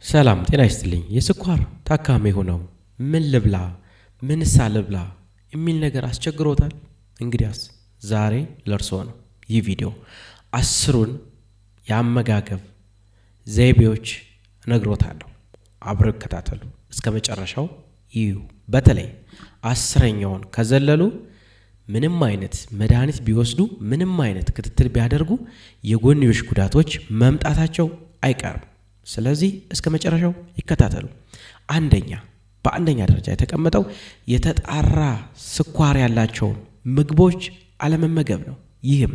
ሰላም ጤና ይስጥልኝ። የስኳር ታካሚ ሆነው ምን ልብላ ምንስ አልብላ የሚል ነገር አስቸግሮታል? እንግዲያስ ዛሬ ለርሶ ነው ይህ ቪዲዮ። አስሩን የአመጋገብ ዘይቤዎች እነግሮታለሁ። አብረው ይከታተሉ እስከ መጨረሻው ይዩ። በተለይ አስረኛውን ከዘለሉ ምንም አይነት መድኃኒት ቢወስዱ ምንም አይነት ክትትል ቢያደርጉ የጎንዮሽ ጉዳቶች መምጣታቸው አይቀርም። ስለዚህ እስከ መጨረሻው ይከታተሉ። በአንደኛ ደረጃ የተቀመጠው የተጣራ ስኳር ያላቸውን ምግቦች አለመመገብ ነው። ይህም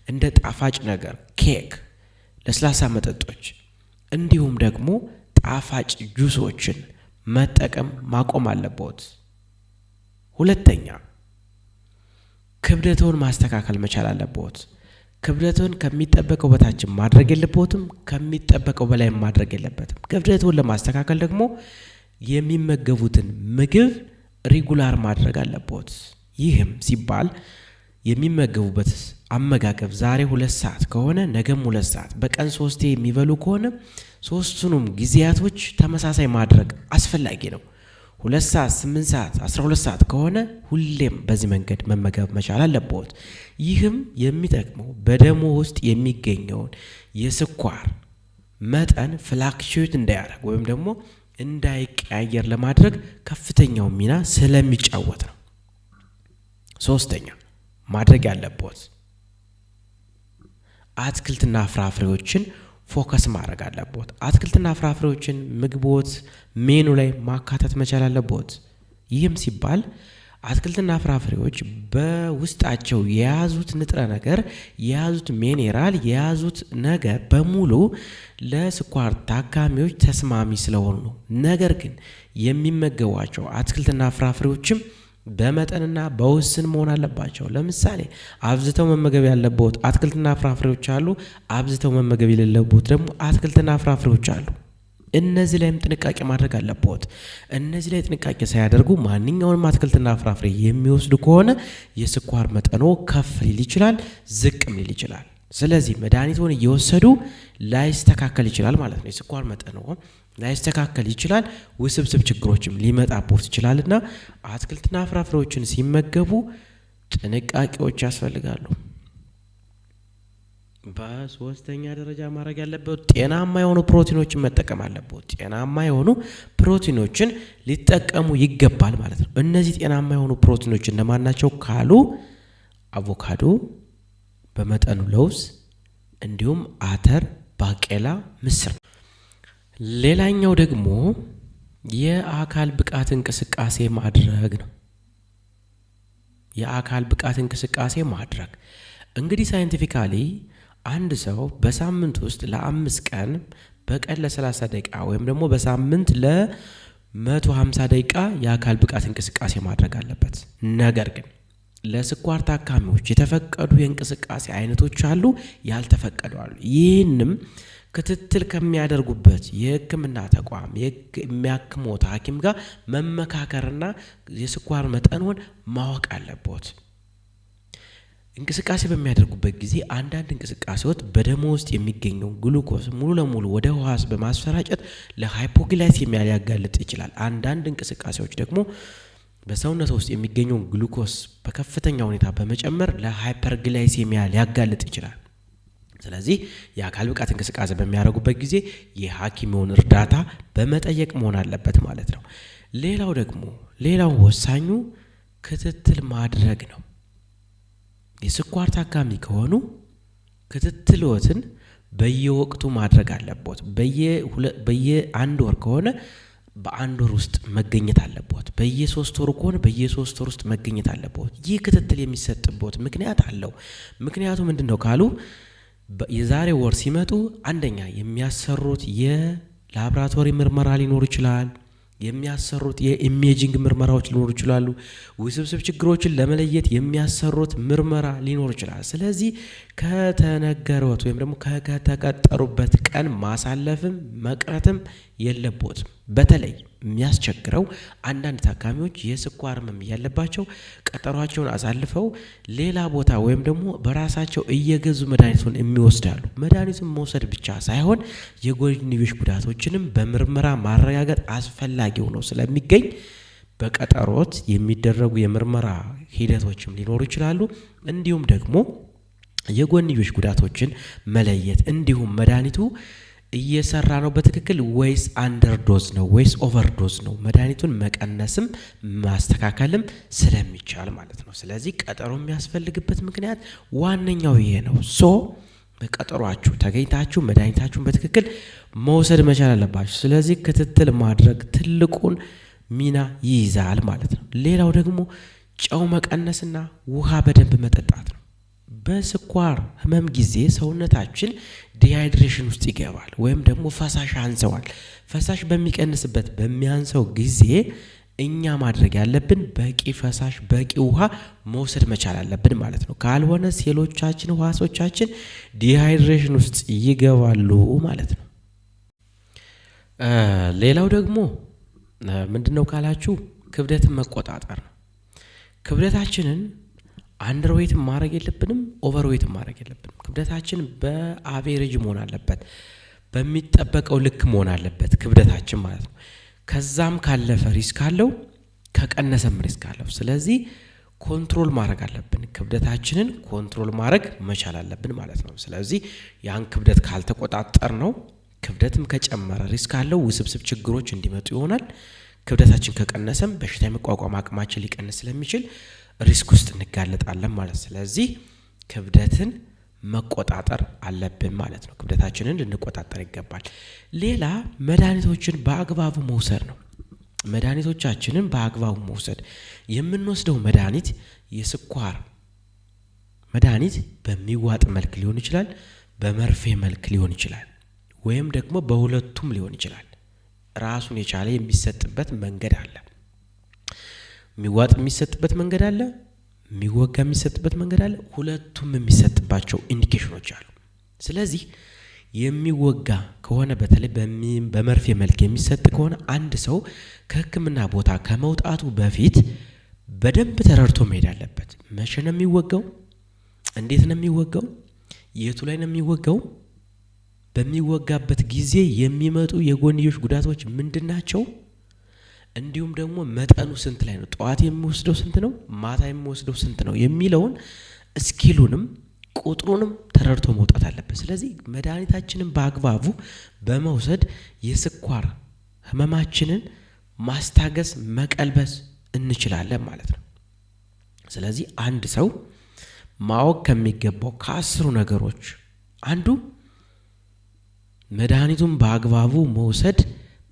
እንደ ጣፋጭ ነገር፣ ኬክ፣ ለስላሳ መጠጦች እንዲሁም ደግሞ ጣፋጭ ጁሶችን መጠቀም ማቆም አለቦት። ሁለተኛ ክብደቶን ማስተካከል መቻል አለቦት። ክብደቶን ከሚጠበቀው በታች ማድረግ የለበትም፣ ከሚጠበቀው በላይ ማድረግ የለበትም። ክብደቶን ለማስተካከል ደግሞ የሚመገቡትን ምግብ ሪጉላር ማድረግ አለቦት። ይህም ሲባል የሚመገቡበት አመጋገብ ዛሬ 2 ሰዓት ከሆነ ነገም 2 ሰዓት፣ በቀን 3 የሚበሉ ከሆነ 3ቱንም ጊዜያቶች ተመሳሳይ ማድረግ አስፈላጊ ነው። 2 ሰዓት፣ 8 ሰዓት፣ 12 ሰዓት ከሆነ ሁሌም በዚህ መንገድ መመገብ መቻል አለበት። ይህም የሚጠቅመው በደሞ ውስጥ የሚገኘውን የስኳር መጠን ፍላክቹዌት እንዳያደርግ ወይም ደግሞ እንዳይቀያየር ለማድረግ ከፍተኛው ሚና ስለሚጫወት ነው። ሶስተኛ ማድረግ ያለበት አትክልትና ፍራፍሬዎችን ፎከስ ማድረግ አለበት። አትክልትና ፍራፍሬዎችን ምግቦት ሜኑ ላይ ማካተት መቻል አለበት። ይህም ሲባል አትክልትና ፍራፍሬዎች በውስጣቸው የያዙት ንጥረ ነገር፣ የያዙት ሚኔራል፣ የያዙት ነገር በሙሉ ለስኳር ታካሚዎች ተስማሚ ስለሆኑ ነው። ነገር ግን የሚመገቧቸው አትክልትና ፍራፍሬዎችም በመጠንና በውስን መሆን አለባቸው። ለምሳሌ አብዝተው መመገብ ያለበት አትክልትና ፍራፍሬዎች አሉ፣ አብዝተው መመገብ የሌለበት ደግሞ አትክልትና ፍራፍሬዎች አሉ። እነዚህ ላይም ጥንቃቄ ማድረግ አለበት። እነዚህ ላይ ጥንቃቄ ሳያደርጉ ማንኛውንም አትክልትና ፍራፍሬ የሚወስዱ ከሆነ የስኳር መጠኖ ከፍ ሊል ይችላል፣ ዝቅም ሊል ይችላል። ስለዚህ መድኃኒቱን እየወሰዱ ላይስተካከል ይችላል ማለት ነው። የስኳር መጠኖ ላይስተካከል ይችላል፣ ውስብስብ ችግሮችም ሊመጣቦት ይችላልና አትክልትና ፍራፍሬዎችን ሲመገቡ ጥንቃቄዎች ያስፈልጋሉ። በሶስተኛ ደረጃ ማድረግ ያለበት ጤናማ የሆኑ ፕሮቲኖችን መጠቀም አለበት። ጤናማ የሆኑ ፕሮቲኖችን ሊጠቀሙ ይገባል ማለት ነው። እነዚህ ጤናማ የሆኑ ፕሮቲኖች እነማን ናቸው ካሉ አቮካዶ፣ በመጠኑ ለውዝ፣ እንዲሁም አተር፣ ባቄላ፣ ምስር። ሌላኛው ደግሞ የአካል ብቃት እንቅስቃሴ ማድረግ ነው። የአካል ብቃት እንቅስቃሴ ማድረግ እንግዲህ ሳይንቲፊካሊ አንድ ሰው በሳምንት ውስጥ ለ5 ቀን በቀን ለ30 ደቂቃ ወይም ደግሞ በሳምንት ለ150 ደቂቃ የአካል ብቃት እንቅስቃሴ ማድረግ አለበት። ነገር ግን ለስኳር ታካሚዎች የተፈቀዱ የእንቅስቃሴ አይነቶች አሉ፣ ያልተፈቀዱ አሉ። ይህንም ክትትል ከሚያደርጉበት የሕክምና ተቋም የሚያክሞት ሐኪም ጋር መመካከርና የስኳር መጠኑን ማወቅ አለበት። እንቅስቃሴ በሚያደርጉበት ጊዜ አንዳንድ እንቅስቃሴዎች በደሞ ውስጥ የሚገኘው ግሉኮስ ሙሉ ለሙሉ ወደ ሕዋስ በማስፈራጨት ለሃይፖግላይሴሚያ ሊያጋልጥ ይችላል። አንዳንድ እንቅስቃሴዎች ደግሞ በሰውነት ውስጥ የሚገኘው ግሉኮስ በከፍተኛ ሁኔታ በመጨመር ለሃይፐርግላይሴሚያ ሊያጋልጥ ይችላል። ስለዚህ የአካል ብቃት እንቅስቃሴ በሚያደርጉበት ጊዜ የሐኪሙን እርዳታ በመጠየቅ መሆን አለበት ማለት ነው። ሌላው ወሳኙ ክትትል ማድረግ ነው። የስኳር ታካሚ ከሆኑ ክትትልዎትን በየወቅቱ ማድረግ አለቦት። በየ1 ወር ከሆነ በ1 ወር ውስጥ መገኘት አለቦት። በየ3 ወር ከሆነ በየ3 ወር ውስጥ መገኘት አለቦት። ይህ ክትትል የሚሰጥቦት ምክንያት አለው። ምክንያቱ ምንድነው ካሉ የዛሬ ወር ሲመጡ አንደኛ የሚያሰሩት የላቦራቶሪ ምርመራ ሊኖር ይችላል። የሚያሰሩት የኢሜጂንግ ምርመራዎች ሊኖሩ ይችላሉ። ውስብስብ ችግሮችን ለመለየት የሚያሰሩት ምርመራ ሊኖር ይችላል። ስለዚህ ከተነገሩት ወይም ደግሞ ከተቀጠሩበት ቀን ማሳለፍም መቅረትም የለቦትም። በተለይ የሚያስቸግረው አንዳንድ ታካሚዎች የስኳር ህመም ያለባቸው ቀጠሯቸውን አሳልፈው ሌላ ቦታ ወይም ደግሞ በራሳቸው እየገዙ መድኃኒቱን የሚወስዳሉ። መድኃኒቱን መውሰድ ብቻ ሳይሆን የጎንዮሽ ጉዳቶችንም በምርመራ ማረጋገጥ አስፈላጊ ሆኖ ስለሚገኝ በቀጠሮት የሚደረጉ የምርመራ ሂደቶችም ሊኖሩ ይችላሉ። እንዲሁም ደግሞ የጎንዮሽ ጉዳቶችን መለየት እንዲሁም መድኃኒቱ እየሰራ ነው በትክክል ወይስ አንደርዶዝ ነው ወይስ ኦቨርዶዝ ነው፣ መድኃኒቱን መቀነስም ማስተካከልም ስለሚቻል ማለት ነው። ስለዚህ ቀጠሮ የሚያስፈልግበት ምክንያት ዋነኛው ይሄ ነው። በቀጠሯችሁ ተገኝታችሁ መድኃኒታችሁን በትክክል መውሰድ መቻል አለባችሁ። ስለዚህ ክትትል ማድረግ ትልቁን ሚና ይይዛል ማለት ነው። ሌላው ደግሞ ጨው መቀነስና ውሃ በደንብ መጠጣት ነው። በስኳር ህመም ጊዜ ሰውነታችን ዲሃይድሬሽን ውስጥ ይገባል ወይም ደግሞ ፈሳሽ ያንሰዋል። ፈሳሽ በሚቀንስበት በሚያንሰው ጊዜ እኛ ማድረግ ያለብን በቂ ፈሳሽ በቂ ውሃ መውሰድ መቻል አለብን ማለት ነው። ካልሆነ ሴሎቻችን ህዋሶቻችን ዲሃይድሬሽን ውስጥ ይገባሉ ማለት ነው። ሌላው ደግሞ ምንድነው ካላችሁ ክብደትን መቆጣጠር ነው። ክብደታችንን አንደርዌይት ማድረግ የለብንም፣ ኦቨርዌይት ማድረግ የለብንም። ክብደታችን በአቬሬጅ መሆን አለበት፣ በሚጠበቀው ልክ መሆን አለበት ክብደታችን ማለት ነው። ከዛም ካለፈ ሪስክ አለው፣ ከቀነሰም ሪስክ አለው። ስለዚህ ኮንትሮል ማድረግ አለብን፣ ክብደታችንን ኮንትሮል ማድረግ መቻል አለብን ማለት ነው። ስለዚህ ያን ክብደት ካልተቆጣጠር ነው ክብደትም ከጨመረ ሪስክ አለው፣ ውስብስብ ችግሮች እንዲመጡ ይሆናል። ክብደታችን ከቀነሰም በሽታ የመቋቋም አቅማችን ሊቀንስ ስለሚችል ሪስክ ውስጥ እንጋለጣለን ማለት። ስለዚህ ክብደትን መቆጣጠር አለብን ማለት ነው። ክብደታችንን ልንቆጣጠር ይገባል። ሌላ መድኃኒቶችን በአግባቡ መውሰድ ነው። መድኃኒቶቻችንን በአግባቡ መውሰድ የምንወስደው መድኃኒት የስኳር መድኃኒት በሚዋጥ መልክ ሊሆን ይችላል፣ በመርፌ መልክ ሊሆን ይችላል፣ ወይም ደግሞ በሁለቱም ሊሆን ይችላል። ራሱን የቻለ የሚሰጥበት መንገድ አለ። የሚዋጥ የሚሰጥበት መንገድ አለ፣ የሚወጋ የሚሰጥበት መንገድ አለ። ሁለቱም የሚሰጥባቸው ኢንዲኬሽኖች አሉ። ስለዚህ የሚወጋ ከሆነ በተለይ በመርፌ መልክ የሚሰጥ ከሆነ አንድ ሰው ከሕክምና ቦታ ከመውጣቱ በፊት በደንብ ተረድቶ መሄድ አለበት። መቼ ነው የሚወጋው? እንዴት ነው የሚወጋው? የቱ ላይ ነው የሚወጋው? በሚወጋበት ጊዜ የሚመጡ የጎንዮሽ ጉዳቶች ምንድን ናቸው? እንዲሁም ደግሞ መጠኑ ስንት ላይ ነው? ጠዋት የሚወስደው ስንት ነው? ማታ የሚወስደው ስንት ነው? የሚለውን ስኪሉንም ቁጥሩንም ተረድቶ መውጣት አለበት። ስለዚህ መድኃኒታችንን በአግባቡ በመውሰድ የስኳር ህመማችንን ማስታገስ መቀልበስ እንችላለን ማለት ነው። ስለዚህ አንድ ሰው ማወቅ ከሚገባው ከ10 ነገሮች አንዱ መድኃኒቱን በአግባቡ መውሰድ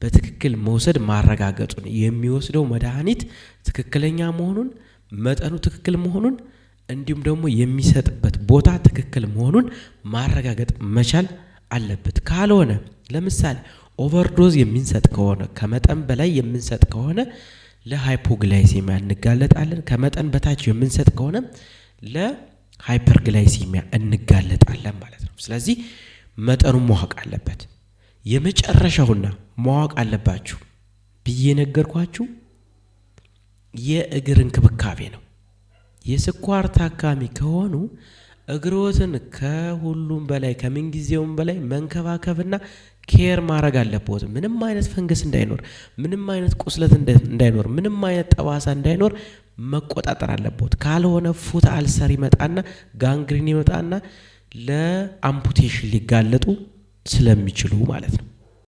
በትክክል መውሰድ ማረጋገጡን፣ የሚወስደው መድኃኒት ትክክለኛ መሆኑን፣ መጠኑ ትክክል መሆኑን እንዲሁም ደግሞ የሚሰጥበት ቦታ ትክክል መሆኑን ማረጋገጥ መቻል አለበት። ካልሆነ ለምሳሌ ኦቨርዶዝ የምንሰጥ ከሆነ ከመጠን በላይ የምንሰጥ ከሆነ ለሃይፖግላይሴሚያ እንጋለጣለን። ከመጠን በታች የምንሰጥ ከሆነ ለሃይፐርግላይሴሚያ እንጋለጣለን ማለት ነው። ስለዚህ መጠኑን ማወቅ አለበት። የመጨረሻውና ማወቅ አለባችሁ ብዬ ነገርኳችሁ የእግር እንክብካቤ ነው። የስኳር ታካሚ ከሆኑ እግሮትን ከሁሉም በላይ ከምንጊዜውም በላይ መንከባከብና ኬር ማድረግ አለበት። ምንም አይነት ፈንገስ እንዳይኖር፣ ምንም አይነት ቁስለት እንዳይኖር፣ ምንም አይነት ጠባሳ እንዳይኖር መቆጣጠር አለበት። ካልሆነ ፉት አልሰር ይመጣና ጋንግሪን ይመጣና ለአምፑቴሽን ሊጋለጡ ስለሚችሉ ማለት ነው።